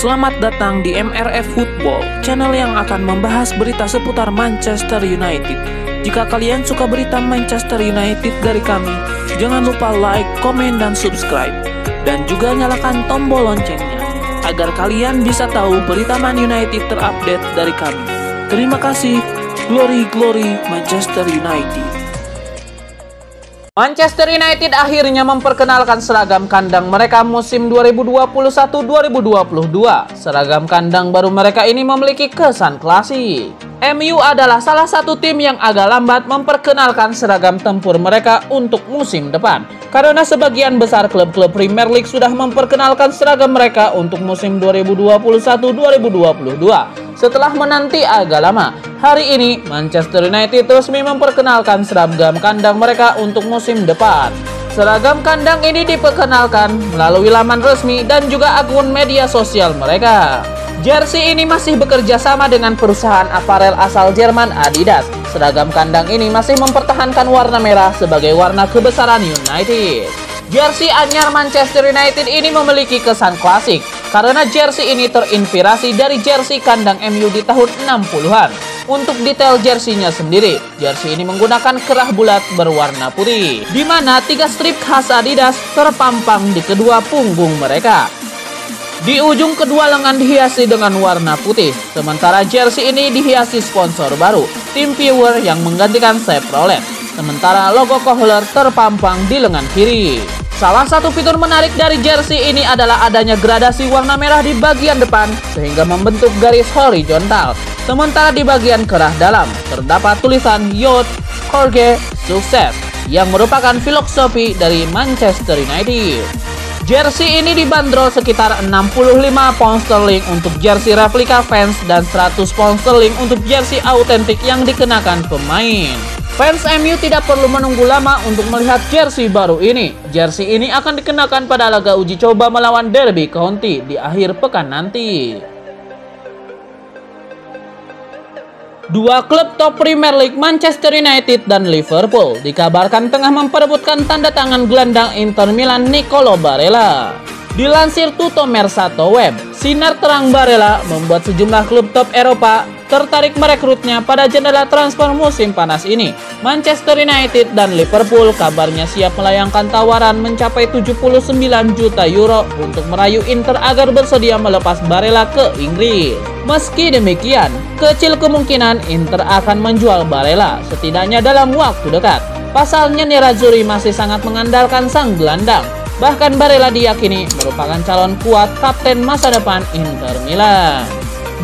Selamat datang di MRF Football, channel yang akan membahas berita seputar Manchester United. Jika kalian suka berita Manchester United dari kami, jangan lupa like, komen, dan subscribe. Dan juga nyalakan tombol loncengnya, agar kalian bisa tahu berita Man United terupdate dari kami. Terima kasih. Glory, glory Manchester United. Manchester United akhirnya memperkenalkan seragam kandang mereka musim 2021-2022. Seragam kandang baru mereka ini memiliki kesan klasik. MU adalah salah satu tim yang agak lambat memperkenalkan seragam tempur mereka untuk musim depan, karena sebagian besar klub-klub Premier League sudah memperkenalkan seragam mereka untuk musim 2021-2022. Setelah menanti agak lama, hari ini Manchester United resmi memperkenalkan seragam kandang mereka untuk musim depan. Seragam kandang ini diperkenalkan melalui laman resmi dan juga akun media sosial mereka. Jersey ini masih bekerja sama dengan perusahaan aparel asal Jerman Adidas. Seragam kandang ini masih mempertahankan warna merah sebagai warna kebesaran United. Jersey anyar Manchester United ini memiliki kesan klasik, karena jersey ini terinspirasi dari jersey kandang MU di tahun 60-an. Untuk detail jersey-nya sendiri, jersey ini menggunakan kerah bulat berwarna putih, di mana 3 strip khas Adidas terpampang di kedua punggung mereka. Di ujung kedua lengan dihiasi dengan warna putih, sementara jersey ini dihiasi sponsor baru, Tim Viewer yang menggantikan Chevrolet. Sementara logo Kohler terpampang di lengan kiri. Salah satu fitur menarik dari jersey ini adalah adanya gradasi warna merah di bagian depan sehingga membentuk garis horizontal. Sementara di bagian kerah dalam terdapat tulisan Youth, Jorge, Sukses yang merupakan filosofi dari Manchester United. Jersey ini dibanderol sekitar 65 pound sterling untuk jersey replika fans dan 100 pound sterling untuk jersey autentik yang dikenakan pemain. Fans MU tidak perlu menunggu lama untuk melihat jersey baru ini. Jersey ini akan dikenakan pada laga uji coba melawan Derby County di akhir pekan nanti. Dua klub top Premier League, Manchester United dan Liverpool, dikabarkan tengah memperebutkan tanda tangan gelandang Inter Milan Nicolo Barella. Dilansir Tutto Mercato Web, sinar terang Barella membuat sejumlah klub top Eropa tertarik merekrutnya pada jendela transfer musim panas ini. Manchester United dan Liverpool kabarnya siap melayangkan tawaran mencapai 79 juta euro untuk merayu Inter agar bersedia melepas Barella ke Inggris. Meski demikian, kecil kemungkinan Inter akan menjual Barella, setidaknya dalam waktu dekat. Pasalnya Nerazzurri masih sangat mengandalkan sang gelandang. Bahkan Barella diyakini merupakan calon kuat kapten masa depan Inter Milan.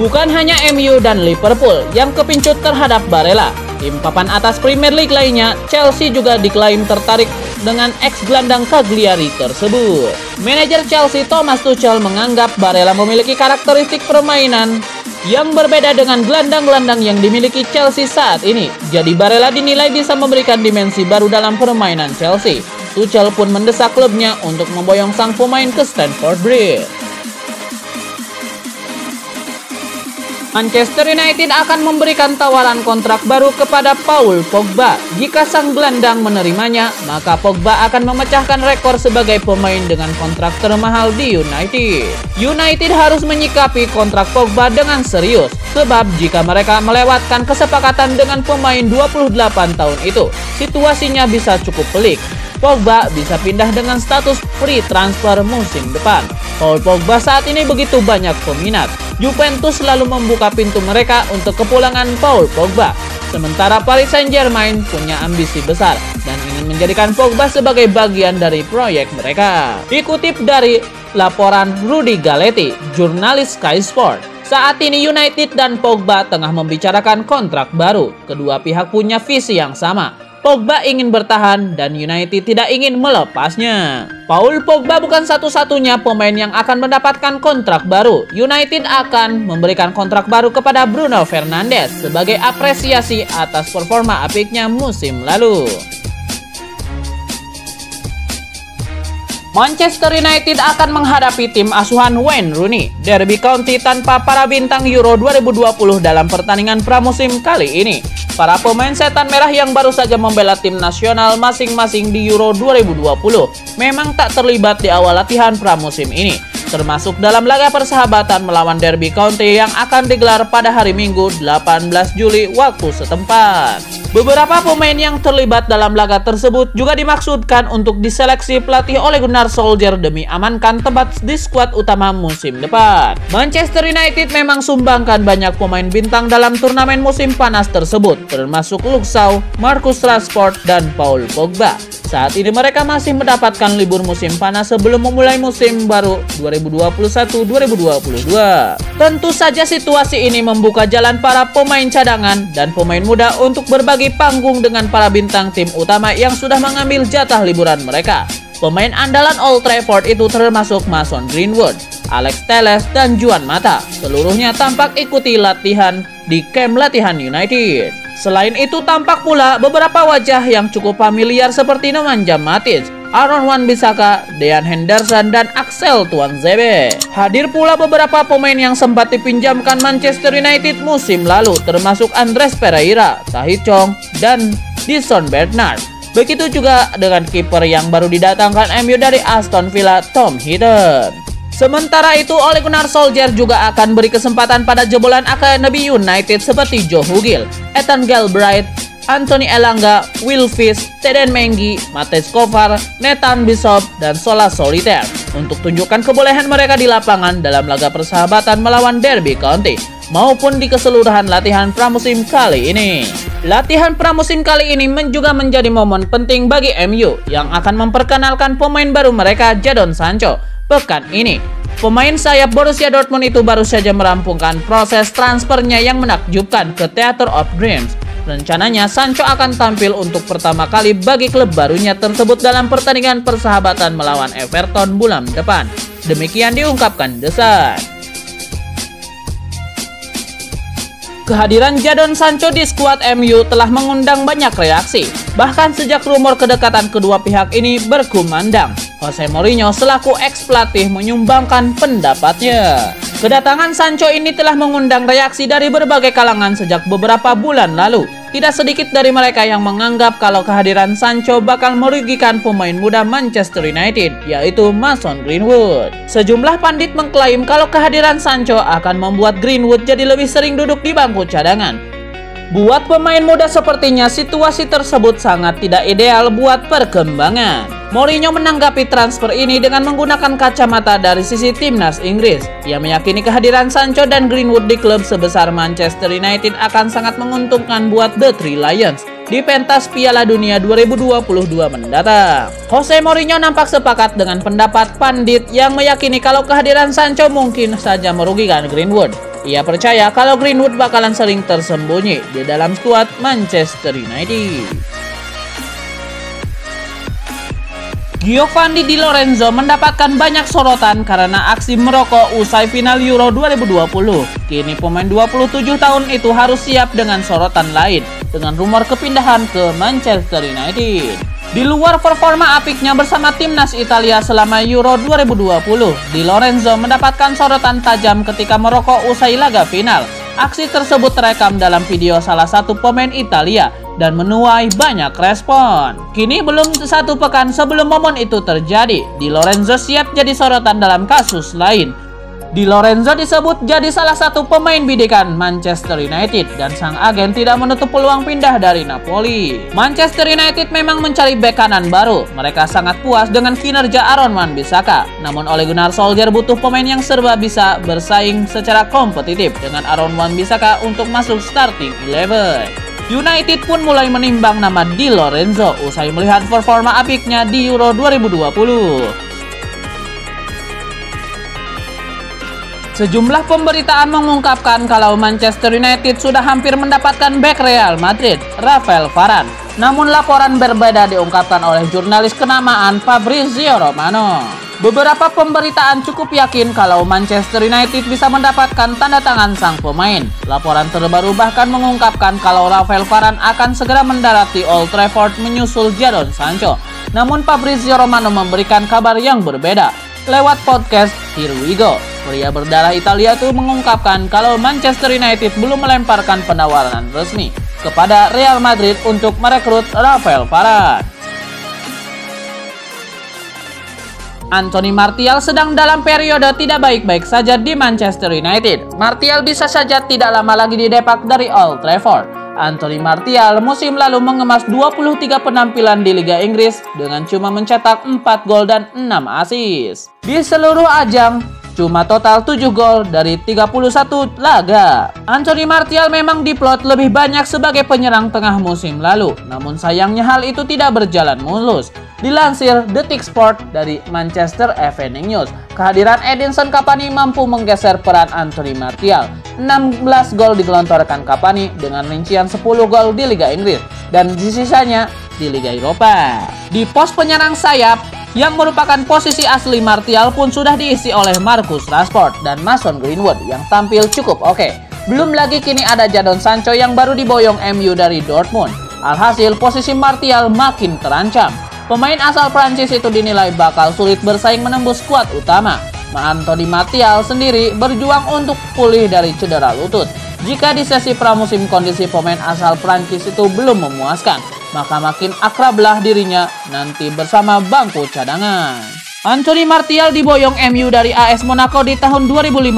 Bukan hanya MU dan Liverpool yang kepincut terhadap Barella, tim papan atas Premier League lainnya, Chelsea juga diklaim tertarik dengan ex-gelandang Cagliari tersebut. Manajer Chelsea Thomas Tuchel menganggap Barella memiliki karakteristik permainan yang berbeda dengan gelandang-gelandang yang dimiliki Chelsea saat ini. Jadi Barella dinilai bisa memberikan dimensi baru dalam permainan Chelsea. Tuchel pun mendesak klubnya untuk memboyong sang pemain ke Stamford Bridge. Manchester United akan memberikan tawaran kontrak baru kepada Paul Pogba. Jika sang gelandang menerimanya, maka Pogba akan memecahkan rekor sebagai pemain dengan kontrak termahal di United. United harus menyikapi kontrak Pogba dengan serius, sebab jika mereka melewatkan kesepakatan dengan pemain 28 tahun itu, situasinya bisa cukup pelik. Pogba bisa pindah dengan status free transfer musim depan. Paul Pogba saat ini begitu banyak peminat. Juventus selalu membuka pintu mereka untuk kepulangan Paul Pogba. Sementara Paris Saint-Germain punya ambisi besar dan ingin menjadikan Pogba sebagai bagian dari proyek mereka. Dikutip dari laporan Rudy Galetti, jurnalis Sky Sport, saat ini United dan Pogba tengah membicarakan kontrak baru. Kedua pihak punya visi yang sama. Pogba ingin bertahan dan United tidak ingin melepasnya. Paul Pogba bukan satu-satunya pemain yang akan mendapatkan kontrak baru. United akan memberikan kontrak baru kepada Bruno Fernandes sebagai apresiasi atas performa apiknya musim lalu. Manchester United akan menghadapi tim asuhan Wayne Rooney, Derby County tanpa para bintang Euro 2020 dalam pertandingan pramusim kali ini. Para pemain setan merah yang baru saja membela tim nasional masing-masing di Euro 2020 memang tak terlibat di awal latihan pramusim ini. termasuk dalam laga persahabatan melawan Derby County yang akan digelar pada hari Minggu 18 Juli waktu setempat. Beberapa pemain yang terlibat dalam laga tersebut juga dimaksudkan untuk diseleksi pelatih Ole Gunnar Solskjaer demi amankan tempat di skuad utama musim depan. Manchester United memang sumbangkan banyak pemain bintang dalam turnamen musim panas tersebut, termasuk Luke Shaw, Marcus Rashford, dan Paul Pogba. Saat ini mereka masih mendapatkan libur musim panas sebelum memulai musim baru 2021-2022. Tentu saja situasi ini membuka jalan para pemain cadangan dan pemain muda untuk berbagi panggung dengan para bintang tim utama yang sudah mengambil jatah liburan mereka. Pemain andalan Old Trafford itu termasuk Mason Greenwood, Alex Telles, dan Juan Mata. Seluruhnya tampak ikuti latihan di kamp latihan United. Selain itu tampak pula beberapa wajah yang cukup familiar seperti Nemanja Matic, Aaron Wan-Bissaka, Dean Henderson, dan Axel Tuanzebe. Hadir pula beberapa pemain yang sempat dipinjamkan Manchester United musim lalu, termasuk Andres Pereira, Tahith Chong, dan Dison Bernard. Begitu juga dengan kiper yang baru didatangkan MU dari Aston Villa, Tom Heaton. Sementara itu, Ole Gunnar Solskjaer juga akan beri kesempatan pada jebolan Akademi United seperti Joe Hugil, Ethan Galbraith, Anthony Elanga, Will Fish, Teden Mengi, Matej Kovar, Nathan Bishop, dan Sola Solitaire untuk tunjukkan kebolehan mereka di lapangan dalam laga persahabatan melawan Derby County maupun di keseluruhan latihan pramusim kali ini. Latihan pramusim kali ini juga menjadi momen penting bagi MU yang akan memperkenalkan pemain baru mereka, Jadon Sancho. Pekan ini, pemain sayap Borussia Dortmund itu baru saja merampungkan proses transfernya yang menakjubkan ke Theatre of Dreams. Rencananya Sancho akan tampil untuk pertama kali bagi klub barunya tersebut dalam pertandingan persahabatan melawan Everton bulan depan. Demikian diungkapkan The Sun. Kehadiran Jadon Sancho di skuad MU telah mengundang banyak reaksi. Bahkan sejak rumor kedekatan kedua pihak ini berkumandang, Jose Mourinho selaku ex-pelatih menyumbangkan pendapatnya. Kedatangan Sancho ini telah mengundang reaksi dari berbagai kalangan sejak beberapa bulan lalu. Tidak sedikit dari mereka yang menganggap kalau kehadiran Sancho bakal merugikan pemain muda Manchester United, yaitu Mason Greenwood. Sejumlah pandit mengklaim kalau kehadiran Sancho akan membuat Greenwood jadi lebih sering duduk di bangku cadangan. Buat pemain muda sepertinya situasi tersebut sangat tidak ideal buat perkembangan. Mourinho menanggapi transfer ini dengan menggunakan kacamata dari sisi timnas Inggris. Ia meyakini kehadiran Sancho dan Greenwood di klub sebesar Manchester United akan sangat menguntungkan buat The Three Lions di pentas Piala Dunia 2022 mendatang. Jose Mourinho nampak sepakat dengan pendapat pandit yang meyakini kalau kehadiran Sancho mungkin saja merugikan Greenwood. Ia percaya kalau Greenwood bakalan sering tersembunyi di dalam skuad Manchester United. Giovanni Di Lorenzo mendapatkan banyak sorotan karena aksi merokok usai final Euro 2020. Kini pemain 27 tahun itu harus siap dengan sorotan lain dengan rumor kepindahan ke Manchester United. Di luar performa apiknya bersama timnas Italia selama Euro 2020, Di Lorenzo mendapatkan sorotan tajam ketika merokok usai laga final. Aksi tersebut terekam dalam video salah satu pemain Italia dan menuai banyak respon. Kini belum satu pekan sebelum momen itu terjadi, Di Lorenzo siap jadi sorotan dalam kasus lain. Di Lorenzo disebut jadi salah satu pemain bidikan Manchester United dan sang agen tidak menutup peluang pindah dari Napoli. Manchester United memang mencari bek kanan baru. Mereka sangat puas dengan kinerja Aaron Wan-Bissaka. Namun Ole Gunnar Solskjaer butuh pemain yang serba bisa bersaing secara kompetitif dengan Aaron Wan-Bissaka untuk masuk starting 11. United pun mulai menimbang nama Di Lorenzo usai melihat performa apiknya di Euro 2020. Sejumlah pemberitaan mengungkapkan kalau Manchester United sudah hampir mendapatkan bek Real Madrid, Rafael Varane. Namun laporan berbeda diungkapkan oleh jurnalis kenamaan Fabrizio Romano. Beberapa pemberitaan cukup yakin kalau Manchester United bisa mendapatkan tanda tangan sang pemain. Laporan terbaru bahkan mengungkapkan kalau Rafael Varane akan segera mendarat di Old Trafford menyusul Jadon Sancho. Namun Fabrizio Romano memberikan kabar yang berbeda. Lewat podcast Here We Go, pria berdarah Italia itu mengungkapkan kalau Manchester United belum melemparkan penawaran resmi kepada Real Madrid untuk merekrut Rafael Varane. Anthony Martial sedang dalam periode tidak baik-baik saja di Manchester United. Martial bisa saja tidak lama lagi didepak dari Old Trafford. Anthony Martial musim lalu mengemas 23 penampilan di Liga Inggris dengan cuma mencetak 4 gol dan 6 assist. Di seluruh ajang, cuma total 7 gol dari 31 laga. Anthony Martial memang diplot lebih banyak sebagai penyerang tengah musim lalu, namun sayangnya hal itu tidak berjalan mulus. Dilansir Detik Sport dari Manchester Evening News, kehadiran Edinson Cavani mampu menggeser peran Anthony Martial. 16 gol digelontorkan Cavani dengan rincian 10 gol di Liga Inggris dan sisanya di Liga Eropa. Di pos penyerang sayap, yang merupakan posisi asli Martial pun sudah diisi oleh Marcus Rashford dan Mason Greenwood yang tampil cukup oke. Belum lagi kini ada Jadon Sancho yang baru diboyong MU dari Dortmund. Alhasil posisi Martial makin terancam. Pemain asal Prancis itu dinilai bakal sulit bersaing menembus skuad utama. Anthony Martial sendiri berjuang untuk pulih dari cedera lutut. Jika di sesi pramusim kondisi pemain asal Prancis itu belum memuaskan, maka makin akrablah dirinya nanti bersama bangku cadangan. Anthony Martial diboyong MU dari AS Monaco di tahun 2015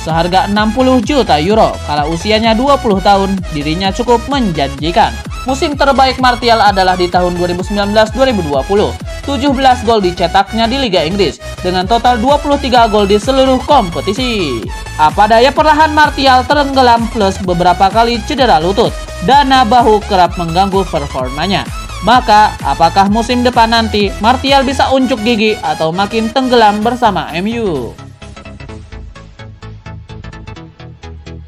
seharga 60 juta euro. Kala usianya 20 tahun, dirinya cukup menjanjikan. Musim terbaik Martial adalah di tahun 2019-2020. 17 gol dicetaknya di Liga Inggris dengan total 23 gol di seluruh kompetisi. Apa daya perlahan Martial tenggelam plus beberapa kali cedera lutut. Dana bahu kerap mengganggu performanya. Maka, apakah musim depan nanti Martial bisa unjuk gigi atau makin tenggelam bersama MU?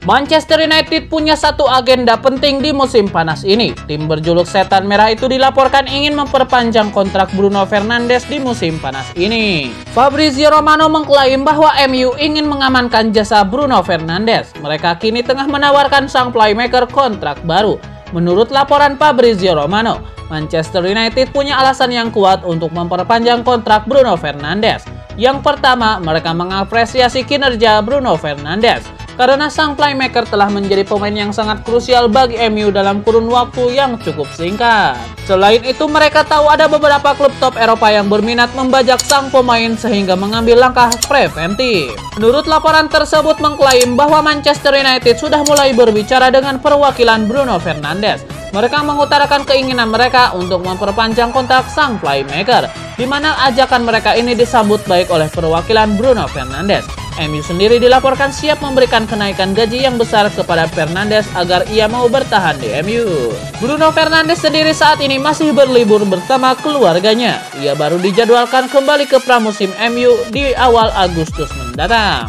Manchester United punya satu agenda penting di musim panas ini. Tim berjuluk Setan Merah itu dilaporkan ingin memperpanjang kontrak Bruno Fernandes di musim panas ini. Fabrizio Romano mengklaim bahwa MU ingin mengamankan jasa Bruno Fernandes. Mereka kini tengah menawarkan sang playmaker kontrak baru. Menurut laporan Fabrizio Romano, Manchester United punya alasan yang kuat untuk memperpanjang kontrak Bruno Fernandes. Yang pertama, mereka mengapresiasi kinerja Bruno Fernandes karena sang playmaker telah menjadi pemain yang sangat krusial bagi MU dalam kurun waktu yang cukup singkat. Selain itu, mereka tahu ada beberapa klub top Eropa yang berminat membajak sang pemain sehingga mengambil langkah preventif. Menurut laporan tersebut mengklaim bahwa Manchester United sudah mulai berbicara dengan perwakilan Bruno Fernandes. Mereka mengutarakan keinginan mereka untuk memperpanjang kontrak sang playmaker, di mana ajakan mereka ini disambut baik oleh perwakilan Bruno Fernandes. MU sendiri dilaporkan siap memberikan kenaikan gaji yang besar kepada Fernandes agar ia mau bertahan di MU. Bruno Fernandes sendiri saat ini masih berlibur bersama keluarganya. Ia baru dijadwalkan kembali ke pramusim MU di awal Agustus mendatang.